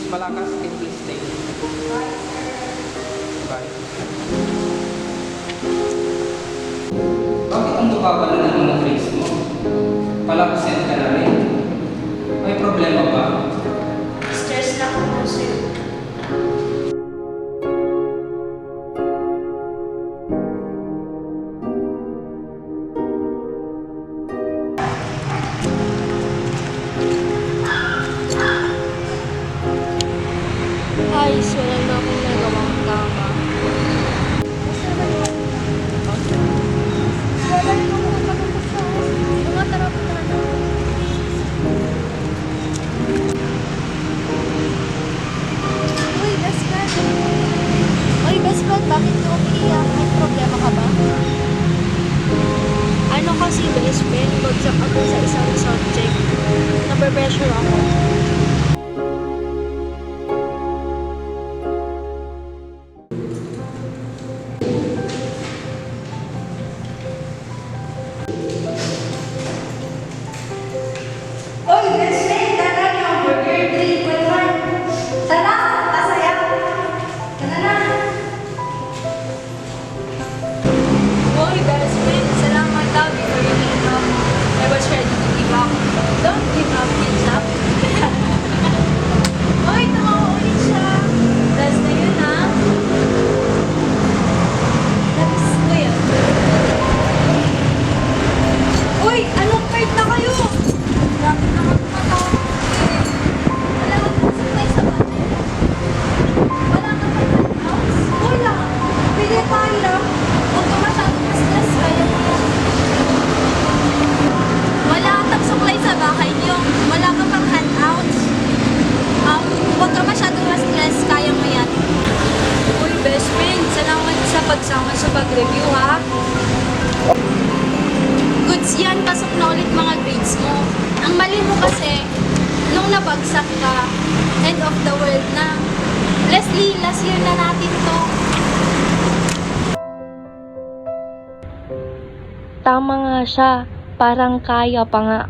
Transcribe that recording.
Malakas English day. Bye. Bakit ang baba na ng mga grades mo? Palakasin ka na rin. May problema ba? Stress lang ako, sir. Ayos, wala na akong nagawang tama. Mga tarap na na. Uy, best friend. Uy, best friend, bakit ka umiiyak? May problema ka ba? Ano kasi, best friend, bagsak ako sa isang subject. Nape-pressure ako. Oy, best friend, tara niyo. Burger 3.1. Tara, pasaya. Tara na. Uy, best friend, salamat daw before you gave up. I was ready to give up. Don't give up, kids up. Uy, tumawa ulit siya. Last na yun, ha? Tapos ko yun. Uy, anong part na kayo? Grabe naman tumatawa. Wala ka pang supply sa bahay. Wala ka pang house? Wala. Pili tayo lang. Huwag ka masyadong ma-stress kaya mo yan. Wala kang supply sa bahay niyo. Wala ka pang handouts. Huwag ka masyadong ma-stress kaya mo yan. Uy, best friend, salamat sa pagsama sa pag-review, ha? Goods yan, pasok na ulit mga grades mo. Ang mali mo kasi, nung nabagsak ka, end of the world na. Leslie, last year na natin to. Tama nga siya. Parang kaya pa nga.